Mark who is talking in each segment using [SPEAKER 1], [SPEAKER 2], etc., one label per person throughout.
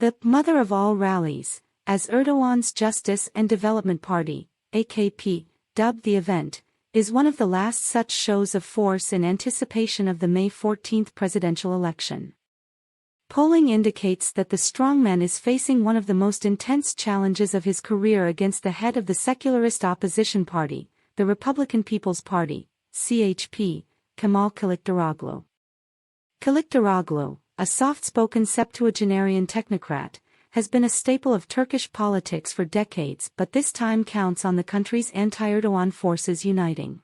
[SPEAKER 1] The mother of all rallies, as Erdogan's Justice and Development Party, AKP, dubbed the event, is one of the last such shows of force in anticipation of the May 14 presidential election. Polling indicates that the strongman is facing one of the most intense challenges of his career against the head of the secularist opposition party, the Republican People's Party, CHP, Kemal Kılıçdaroğlu. Kılıçdaroğlu, a soft-spoken septuagenarian technocrat, has been a staple of Turkish politics for decades, but this time counts on the country's anti-Erdogan forces uniting.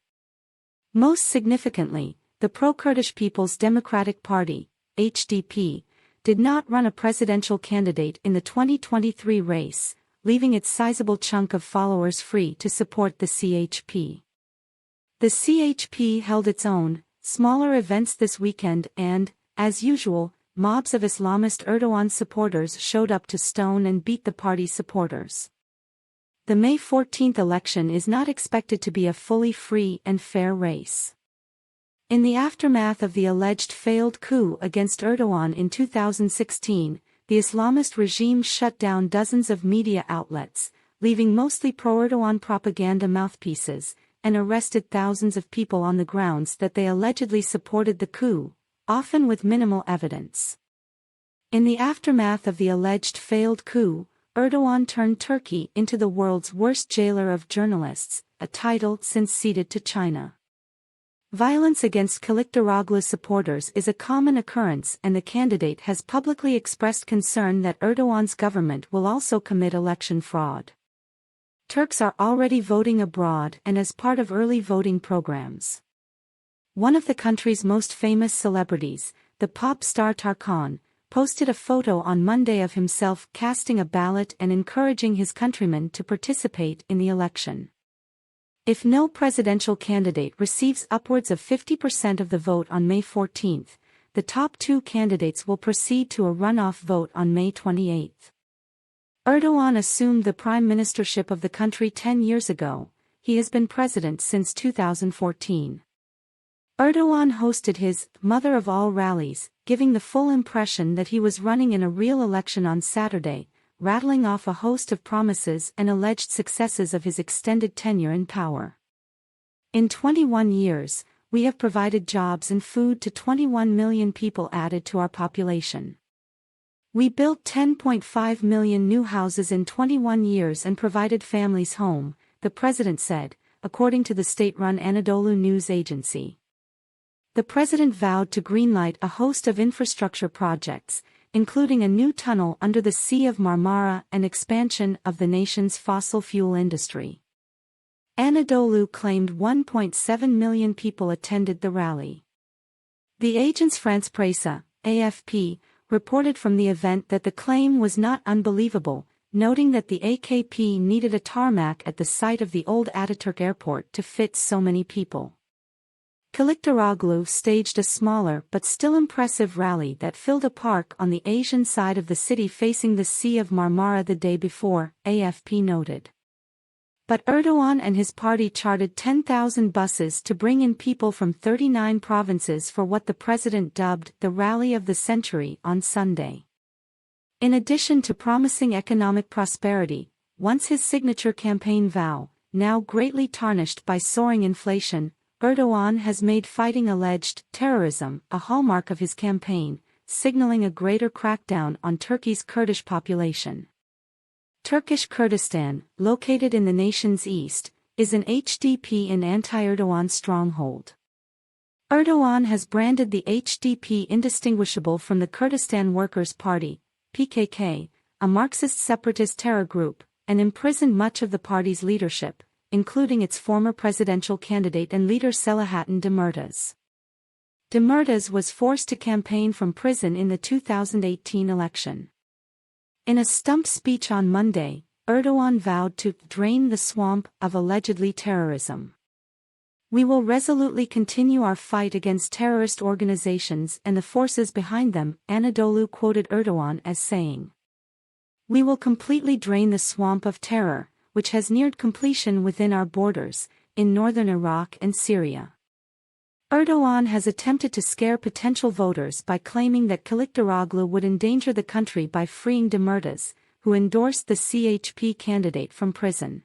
[SPEAKER 1] Most significantly, the pro-Kurdish People's Democratic Party, HDP, did not run a presidential candidate in the 2023 race, leaving its sizable chunk of followers free to support the CHP. The CHP held its own, smaller events this weekend and, as usual, mobs of Islamist Erdogan supporters showed up to stone and beat the party's supporters. The May 14 election is not expected to be a fully free and fair race. In the aftermath of the alleged failed coup against Erdogan in 2016, the Islamist regime shut down dozens of media outlets, leaving mostly pro-Erdogan propaganda mouthpieces, and arrested thousands of people on the grounds that they allegedly supported the coup, often with minimal evidence. In the aftermath of the alleged failed coup, Erdogan turned Turkey into the world's worst jailer of journalists, a title since ceded to China. Violence against Kılıçdaroğlu supporters is a common occurrence, and the candidate has publicly expressed concern that Erdogan's government will also commit election fraud. Turks are already voting abroad and as part of early voting programs. One of the country's most famous celebrities, the pop star Tarkan, posted a photo on Monday of himself casting a ballot and encouraging his countrymen to participate in the election. If no presidential candidate receives upwards of 50% of the vote on May 14, the top two candidates will proceed to a runoff vote on May 28. Erdogan assumed the prime ministership of the country 10 years ago. He has been president since 2014. Erdogan hosted his mother of all rallies, giving the full impression that he was running in a real election on Saturday, rattling off a host of promises and alleged successes of his extended tenure in power. In 21 years, we have provided jobs and food to 21 million people added to our population. We built 10.5 million new houses in 21 years and provided families home, the president said, according to the state-run Anadolu news agency. The president vowed to greenlight a host of infrastructure projects, including a new tunnel under the Sea of Marmara and expansion of the nation's fossil fuel industry. Anadolu claimed 1.7 million people attended the rally. The agence France Presse, AFP, reported from the event that the claim was not unbelievable, noting that the AKP needed a tarmac at the site of the old Ataturk airport to fit so many people. Kılıçdaroğlu staged a smaller but still impressive rally that filled a park on the Asian side of the city facing the Sea of Marmara the day before, AFP noted. But Erdogan and his party chartered 10,000 buses to bring in people from 39 provinces for what the president dubbed the Rally of the Century on Sunday. In addition to promising economic prosperity, once his signature campaign vow, now greatly tarnished by soaring inflation, Erdogan has made fighting alleged terrorism a hallmark of his campaign, signaling a greater crackdown on Turkey's Kurdish population. Turkish Kurdistan, located in the nation's east, is an HDP and anti-Erdogan stronghold. Erdogan has branded the HDP indistinguishable from the Kurdistan Workers' Party, PKK, a Marxist separatist terror group, and imprisoned much of the party's leadership, including its former presidential candidate and leader Selahattin Demirtas. Demirtas was forced to campaign from prison in the 2018 election. In a stump speech on Monday, Erdogan vowed to drain the swamp of allegedly terrorism. We will resolutely continue our fight against terrorist organizations and the forces behind them, Anadolu quoted Erdogan as saying. We will completely drain the swamp of terror, which has neared completion within our borders, in northern Iraq and Syria. Erdogan has attempted to scare potential voters by claiming that Kılıçdaroğlu would endanger the country by freeing Demirtas, who endorsed the CHP candidate from prison.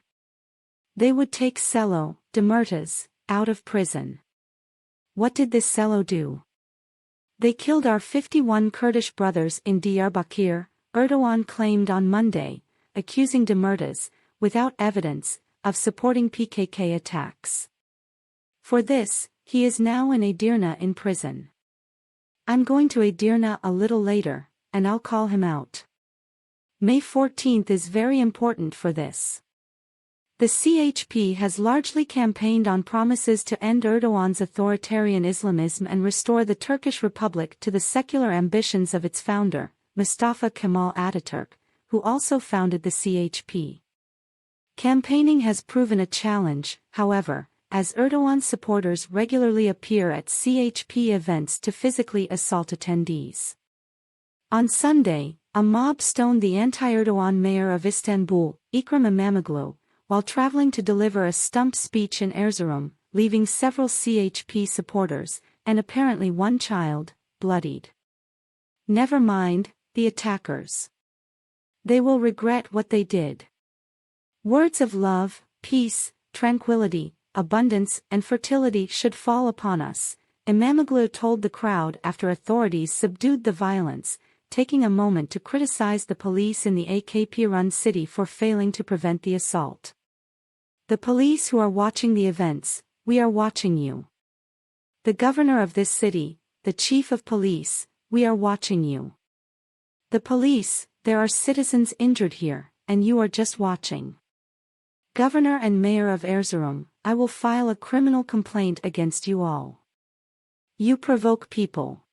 [SPEAKER 1] They would take Selo, Demirtas, out of prison. What did this Selo do? They killed our 51 Kurdish brothers in Diyarbakir, Erdogan claimed on Monday, accusing Demirtas, without evidence, of supporting PKK attacks. For this, he is now in Edirne in prison. I'm going to Edirne a little later, and I'll call him out. May 14th is very important for this. The CHP has largely campaigned on promises to end Erdogan's authoritarian Islamism and restore the Turkish Republic to the secular ambitions of its founder, Mustafa Kemal Ataturk, who also founded the CHP. Campaigning has proven a challenge, however, as Erdogan's supporters regularly appear at CHP events to physically assault attendees. On Sunday, a mob stoned the anti-Erdogan mayor of Istanbul, Ekrem İmamoğlu, while traveling to deliver a stump speech in Erzurum, leaving several CHP supporters, and apparently one child, bloodied. Never mind, the attackers. They will regret what they did. Words of love, peace, tranquility, abundance and fertility should fall upon us, İmamoğlu told the crowd after authorities subdued the violence, taking a moment to criticize the police in the AKP-run city for failing to prevent the assault. The police who are watching the events, we are watching you. The governor of this city, the chief of police, we are watching you. The police, there are citizens injured here, and you are just watching. Governor and Mayor of Erzurum, I will file a criminal complaint against you all. You provoke people.